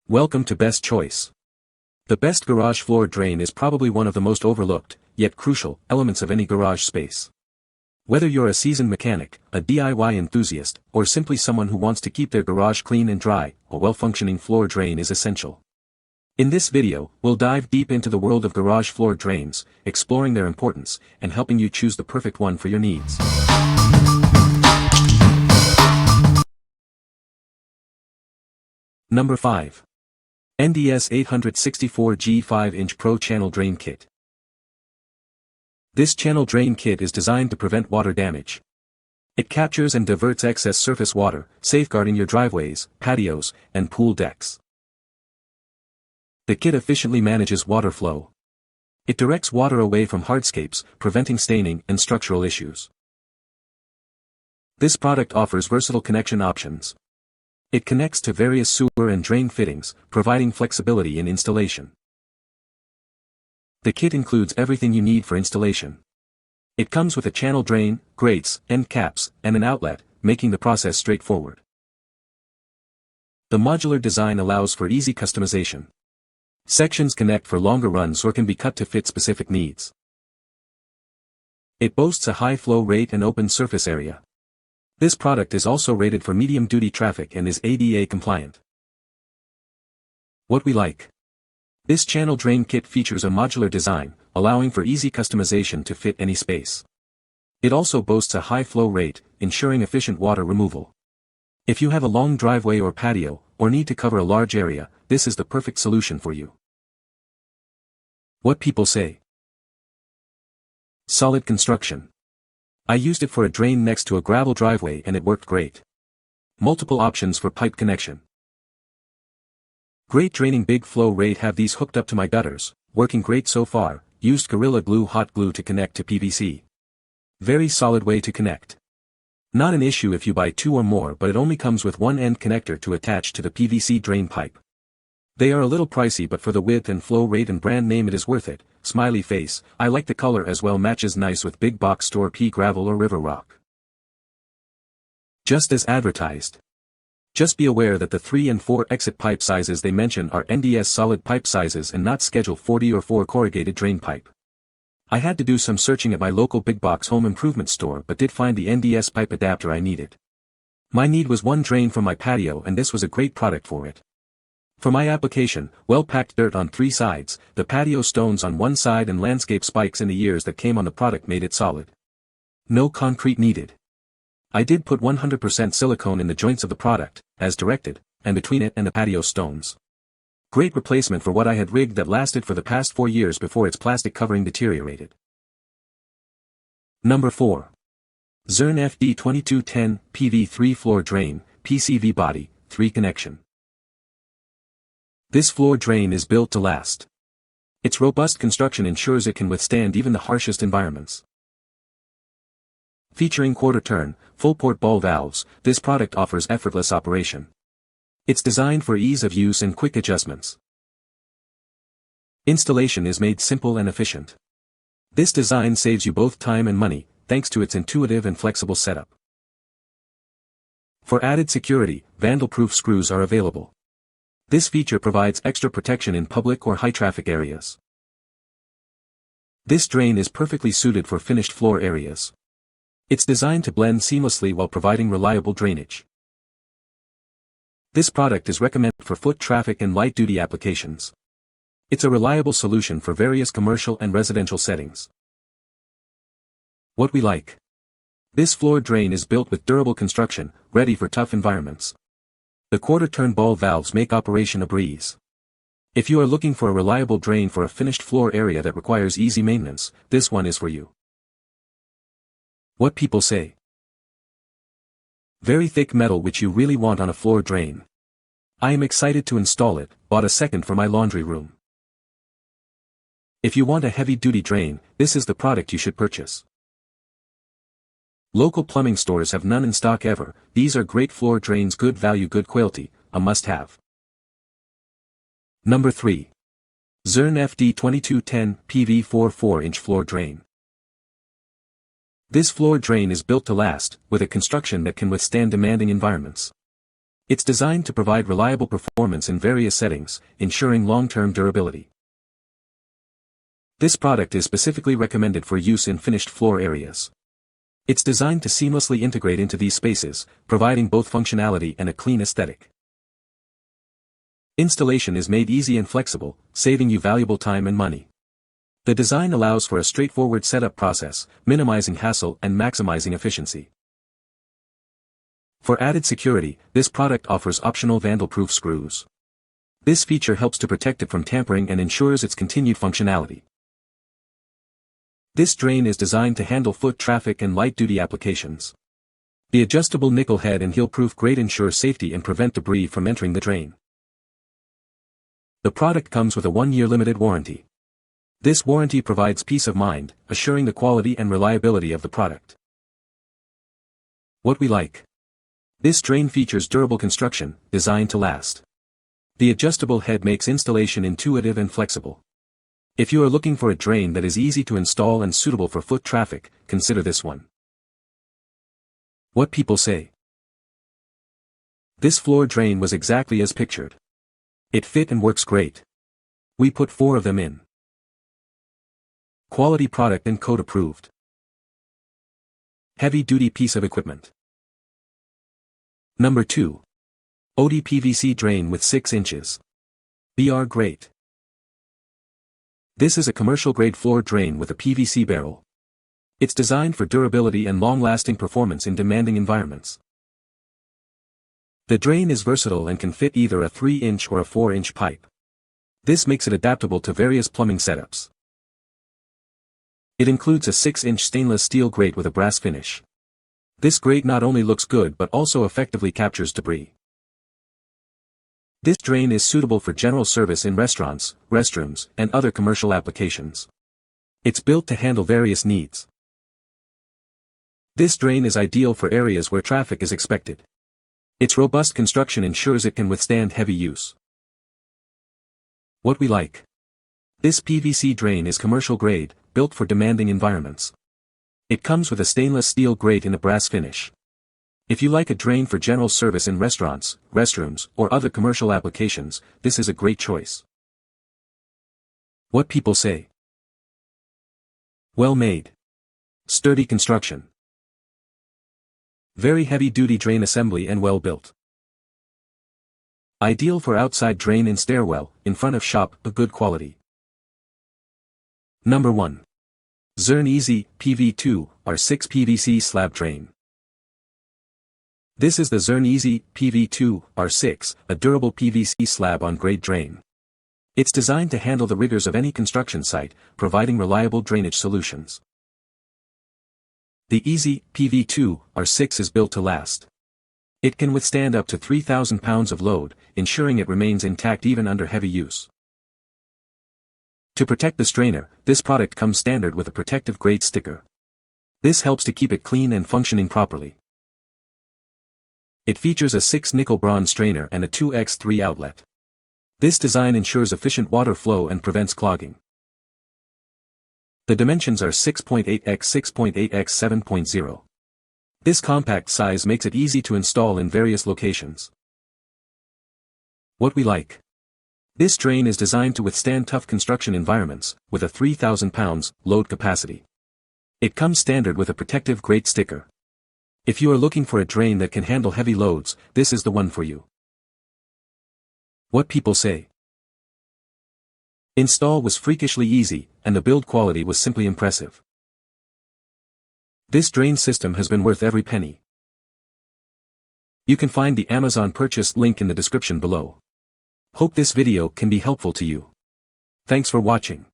Welcome to Best Choice. The best garage floor drain is probably one of the most overlooked, yet crucial, elements of any garage space. Whether you're a seasoned mechanic, a DIY enthusiast, or simply someone who wants to keep their garage clean and dry, a well-functioning floor drain is essential. In this video, we'll dive deep into the world of garage floor drains, exploring their importance, and helping you choose the perfect one for your needs. Number 5. NDS 864G 5-inch Pro Channel Drain Kit. This channel drain kit is designed to prevent water damage. It captures and diverts excess surface water, safeguarding your driveways, patios, and pool decks. The kit efficiently manages water flow. It directs water away from hardscapes, preventing staining and structural issues. This product offers versatile connection options. It connects to various sewer and drain fittings, providing flexibility in installation. The kit includes everything you need for installation. It comes with a channel drain, grates, end caps, and an outlet, making the process straightforward. The modular design allows for easy customization. Sections connect for longer runs or can be cut to fit specific needs. It boasts a high flow rate and open surface area. This product is also rated for medium-duty traffic and is ADA compliant. What we like. This channel drain kit features a modular design, allowing for easy customization to fit any space. It also boasts a high flow rate, ensuring efficient water removal. If you have a long driveway or patio, or need to cover a large area, this is the perfect solution for you. What people say. Solid construction. I used it for a drain next to a gravel driveway and it worked great. Multiple options for pipe connection. Grate draining big flow rate. Have these hooked up to my gutters, working great so far. Used Gorilla Glue hot glue to connect to PVC. Very solid way to connect. Not an issue if you buy two or more, but it only comes with one end connector to attach to the PVC drain pipe. They are a little pricey, but for the width and flow rate and brand name it is worth it. Smiley face. I like the color as well, matches nice with big box store pea gravel or river rock. Just as advertised. Just be aware that the 3 and 4 exit pipe sizes they mention are NDS solid pipe sizes and not Schedule 40 or 4 corrugated drain pipe. I had to do some searching at my local big box home improvement store but did find the NDS pipe adapter I needed. My need was one drain for my patio and this was a great product for it. For my application, well-packed dirt on 3 sides, the patio stones on one side and landscape spikes in the years that came on the product made it solid. No concrete needed. I did put 100% silicone in the joints of the product, as directed, and between it and the patio stones. Great replacement for what I had rigged that lasted for the past 4 years before its plastic covering deteriorated. Number 4. Zurn FD2210 PV3 Floor Drain, PCV Body, 3 Connection. This floor drain is built to last. Its robust construction ensures it can withstand even the harshest environments. Featuring quarter-turn, full-port ball valves, this product offers effortless operation. It's designed for ease of use and quick adjustments. Installation is made simple and efficient. This design saves you both time and money, thanks to its intuitive and flexible setup. For added security, vandal-proof screws are available. This feature provides extra protection in public or high-traffic areas. This drain is perfectly suited for finished floor areas. It's designed to blend seamlessly while providing reliable drainage. This product is recommended for foot traffic and light-duty applications. It's a reliable solution for various commercial and residential settings. What we like. This floor drain is built with durable construction, ready for tough environments. The quarter-turn ball valves make operation a breeze. If you are looking for a reliable drain for a finished floor area that requires easy maintenance, this one is for you. What people say. Very thick metal which you really want on a floor drain. I am excited to install it, bought a second for my laundry room. If you want a heavy-duty drain, this is the product you should purchase. Local plumbing stores have none in stock ever. These are great floor drains, good value, good quality, a must-have. Number 3. Zurn FD2210 PV4 4-inch Floor Drain. This floor drain is built to last, with a construction that can withstand demanding environments. It's designed to provide reliable performance in various settings, ensuring long-term durability. This product is specifically recommended for use in finished floor areas. It's designed to seamlessly integrate into these spaces, providing both functionality and a clean aesthetic. Installation is made easy and flexible, saving you valuable time and money. The design allows for a straightforward setup process, minimizing hassle and maximizing efficiency. For added security, this product offers optional vandal-proof screws. This feature helps to protect it from tampering and ensures its continued functionality. This drain is designed to handle foot traffic and light-duty applications. The adjustable nickel head and heel-proof grate ensure safety and prevent debris from entering the drain. The product comes with a 1-year limited warranty. This warranty provides peace of mind, assuring the quality and reliability of the product. What we like. This drain features durable construction, designed to last. The adjustable head makes installation intuitive and flexible. If you are looking for a drain that is easy to install and suitable for foot traffic, consider this one. What people say. This floor drain was exactly as pictured. It fit and works great. We put 4 of them in. Quality product and code approved. Heavy-duty piece of equipment. Number 2. Oatey PVC Drain with 6 inches. Grate. This is a commercial-grade floor drain with a PVC barrel. It's designed for durability and long-lasting performance in demanding environments. The drain is versatile and can fit either a 3-inch or a 4-inch pipe. This makes it adaptable to various plumbing setups. It includes a 6-inch stainless steel grate with a brass finish. This grate not only looks good but also effectively captures debris. This drain is suitable for general service in restaurants, restrooms, and other commercial applications. It's built to handle various needs. This drain is ideal for areas where traffic is expected. Its robust construction ensures it can withstand heavy use. What we like. This PVC drain is commercial grade, built for demanding environments. It comes with a stainless steel grate in a brass finish. If you like a drain for general service in restaurants, restrooms, or other commercial applications, this is a great choice. What people say. Well made. Sturdy construction. Very heavy-duty drain assembly and well built. Ideal for outside drain in stairwell, in front of shop, of good quality. Number 1. Zurn Oatey PV2 R6 PVC Slab Drain. This is the Zurn Oatey PV2 R6, a durable PVC slab on grade drain. It's designed to handle the rigors of any construction site, providing reliable drainage solutions. The Oatey PV2 R6 is built to last. It can withstand up to 3,000 pounds of load, ensuring it remains intact even under heavy use. To protect the strainer, this product comes standard with a protective grate sticker. This helps to keep it clean and functioning properly. It features a 6 nickel bronze strainer and a 2x3 outlet. This design ensures efficient water flow and prevents clogging. The dimensions are 6.8 x 6.8 x 7.0. This compact size makes it easy to install in various locations. What we like. This drain is designed to withstand tough construction environments, with a 3,000 pounds load capacity. It comes standard with a protective grate sticker. If you are looking for a drain that can handle heavy loads, this is the one for you. What people say. Install was freakishly easy, and the build quality was simply impressive. This drain system has been worth every penny. You can find the Amazon purchase link in the description below. Hope this video can be helpful to you. Thanks for watching.